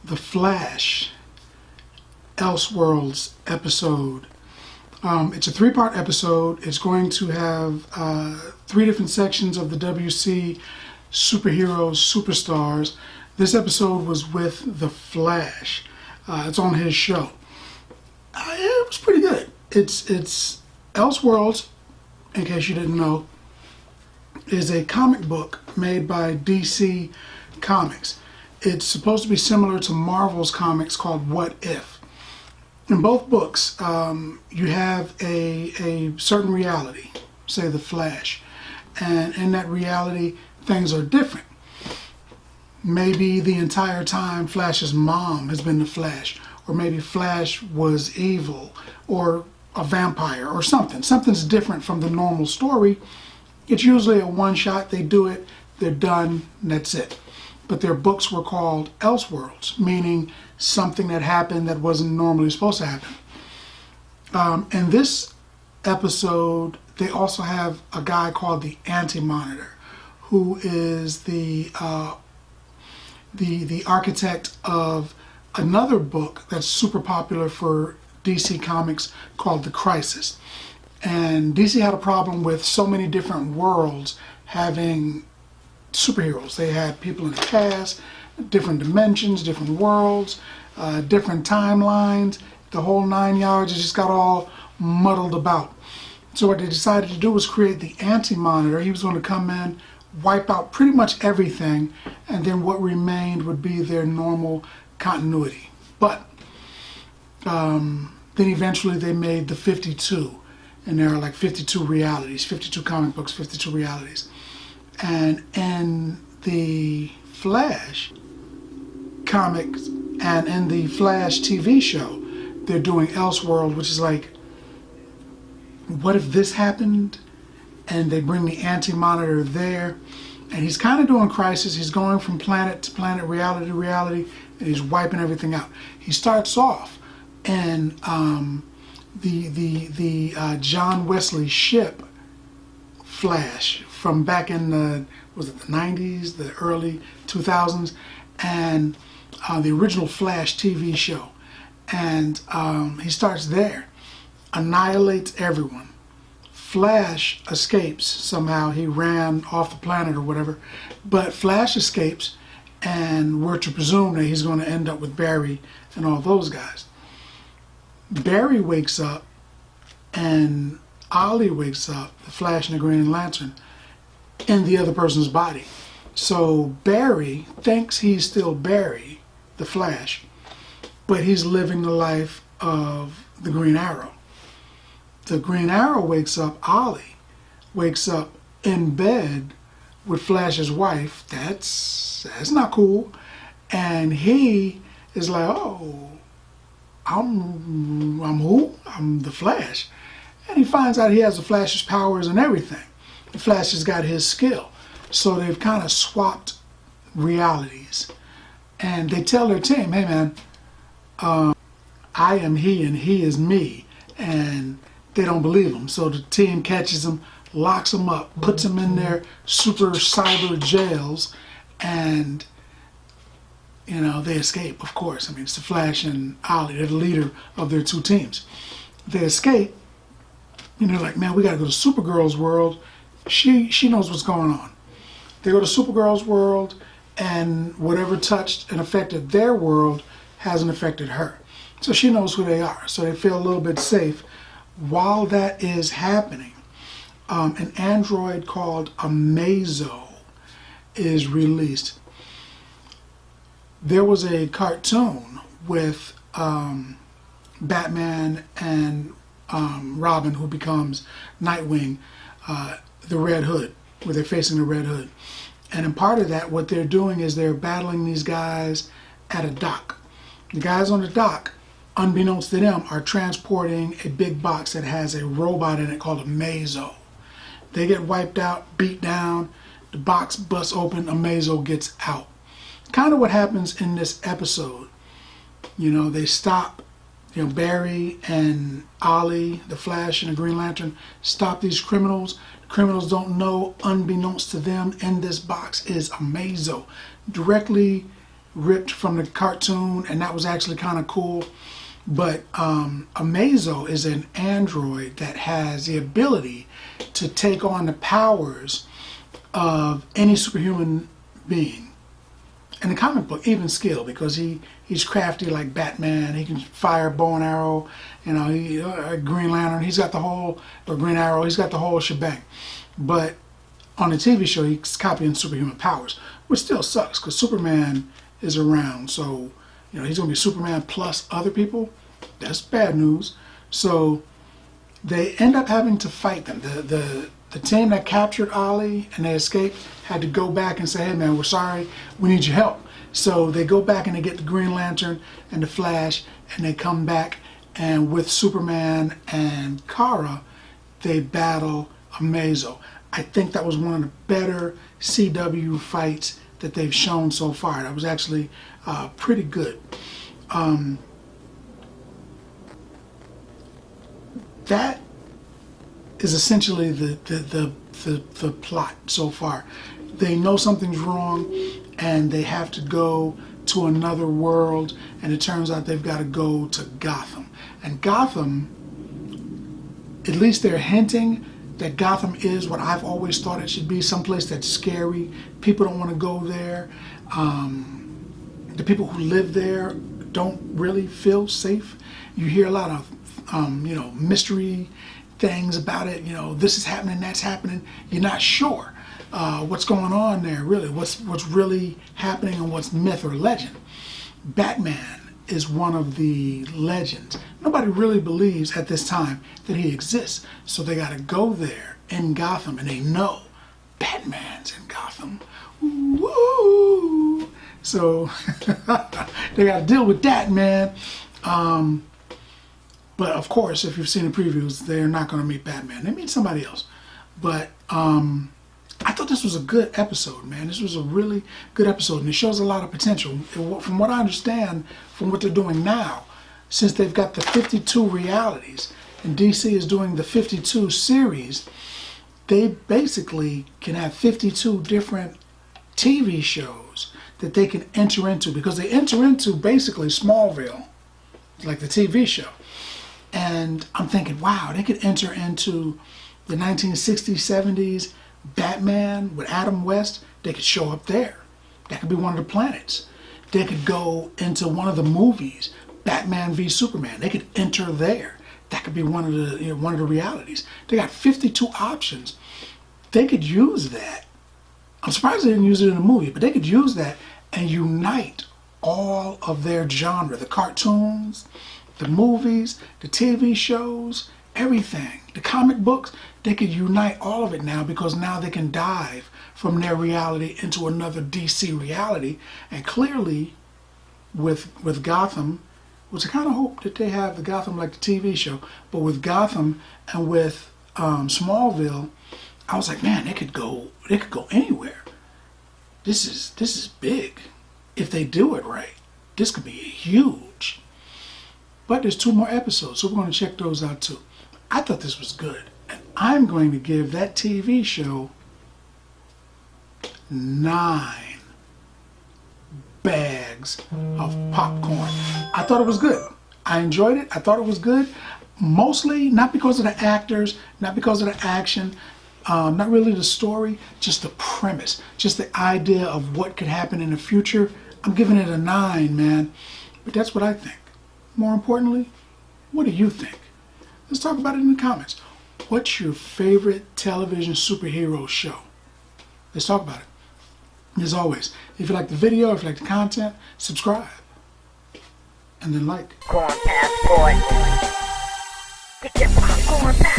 The Flash, ElseWorlds episode. It's a three-part episode. It's going to have three different sections of the WC superheroes, superstars. This episode was with The Flash. It's on his show. It was pretty good. It's ElseWorlds, in case you didn't know, is a comic book made by DC Comics. It's supposed to be similar to Marvel's comics called What If. In both books, you have a certain reality, say The Flash, and in that reality, things are different. Maybe the entire time Flash's mom has been the Flash, or maybe Flash was evil, or a vampire, or something. Something's different from the normal story. It's usually a one-shot. They do it, they're done, and that's it. But their books were called ElseWorlds, meaning something that happened that wasn't normally supposed to happen. In this episode, they also have a guy called the Anti-Monitor, who is the architect of another book that's super popular for DC Comics called The Crisis. And DC had a problem with so many different worlds having superheroes. They had people in the past, different dimensions, different worlds, different timelines, the whole 9 yards. It just got all muddled about. So what they decided to do was create the Anti-Monitor. He was going to come in, wipe out pretty much everything, and then what remained would be their normal continuity. But then eventually they made the 52, and there are like 52 realities, 52 comic books, 52 realities. And in the Flash comics and in the Flash TV show, they're doing ElseWorld, which is like, what if this happened? And they bring the Anti-Monitor there, and he's kind of doing Crisis. He's going from planet to planet, reality to reality, and he's wiping everything out. He starts off in the John Wesley ship Flash from back in the, was it the 90s, the early 2000s, and the original Flash TV show. And he starts there, annihilates everyone. Flash escapes somehow. He ran off the planet or whatever, but Flash escapes, and we're to presume that he's going to end up with Barry and all those guys. Barry wakes up, and Ollie wakes up, the Flash and the Green Lantern, in the other person's body. So Barry thinks he's still Barry, the Flash, but he's living the life of the Green Arrow. The Green Arrow wakes up, Ollie wakes up in bed with Flash's wife. That's not cool. And he is like, oh, I'm who? I'm the Flash. And he finds out he has the Flash's powers and everything. The Flash has got his skill. So they've kind of swapped realities. And they tell their team, hey man, I am he and he is me. And they don't believe him. So the team catches him, locks him up, puts him in their super cyber jails, and you know, they escape, of course. I mean, it's the Flash and Ollie. They're the leader of their two teams. They escape, and they're like, man, we got to go to Supergirl's world. She knows what's going on. They go to Supergirl's world, and whatever touched and affected their world hasn't affected her. So she knows who they are. So they feel a little bit safe. While that is happening, an android called Amazo is released. There was a cartoon with Batman and Robin, who becomes Nightwing, the Red Hood, where they're facing the Red Hood. And in part of that, what they're doing is they're battling these guys at a dock. The guys on the dock, unbeknownst to them, are transporting a big box that has a robot in it called Amazo. They get wiped out, beat down, the box busts open, Amazo gets out. Kind of what happens in this episode. You know, they stop Barry and Ollie, the Flash and the Green Lantern, stop these criminals. Criminals don't know, unbeknownst to them, in this box is Amazo, directly ripped from the cartoon, and that was actually kind of cool. But Amazo is an android that has the ability to take on the powers of any superhuman being. In the comic book, even skill, because he's crafty like Batman. He can fire a bow and arrow. Green Lantern, he's got the whole, or Green Arrow, he's got the whole shebang. But on the TV show, he's copying superhuman powers, which still sucks because Superman is around. So, he's going to be Superman plus other people. That's bad news. So they end up having to fight them. The team that captured Ollie and they escaped had to go back and say, hey man, we're sorry, we need your help. So they go back and they get the Green Lantern and the Flash, and they come back, and with Superman and Kara, they battle Amazo. I think that was one of the better CW fights that they've shown so far. That was actually pretty good. That is essentially the plot so far. They know something's wrong and they have to go to another world, and it turns out they've got to go to Gotham. And Gotham, at least they're hinting that Gotham is what I've always thought it should be, someplace that's scary. People don't want to go there. The people who live there don't really feel safe. You hear a lot of mystery things about it. This is happening, that's happening. You're not sure what's going on there, really. What's really happening and what's myth or legend. Batman is one of the legends. Nobody really believes at this time that he exists. So they got to go there in Gotham, and they know Batman's in Gotham. Woo! So they got to deal with that, man. But of course, if you've seen the previews, they're not going to meet Batman. They meet somebody else. But I thought this was a good episode, man. This was a really good episode, and it shows a lot of potential. From what I understand, from what they're doing now, since they've got the 52 realities, and DC is doing the 52 series, they basically can have 52 different TV shows that they can enter into, because they enter into basically Smallville, like the TV show. And I'm thinking, wow, they could enter into the 1960s, 70s Batman with Adam West. They could show up there. That could be one of the planets. They could go into one of the movies, Batman v Superman. They could enter there. That could be one of the realities. They got 52 options. They could use that. I'm surprised they didn't use it in the movie, but they could use that and unite all of their genre, the cartoons, the movies, the TV shows, everything, the comic books. They could unite all of it now, because now they can dive from their reality into another DC reality. And clearly with Gotham, which I kind of hope that they have the Gotham like the TV show, but with Gotham and with Smallville, I was like, man, they could go anywhere. This is big. If they do it right, this could be huge. But there's 2 more episodes, so we're going to check those out too. I thought this was good, and I'm going to give that TV show 9 bags of popcorn. I thought it was good. I enjoyed it. I thought it was good. Mostly not because of the actors, not because of the action, not really the story, just the premise, just the idea of what could happen in the future. I'm giving it a 9, man. But that's what I think. More importantly, what do you think? Let's talk about it in the comments. What's your favorite television superhero show? Let's talk about it. As always, if you like the video, if you like the content, subscribe. And then like. Popcorn passport. Get your popcorn passport.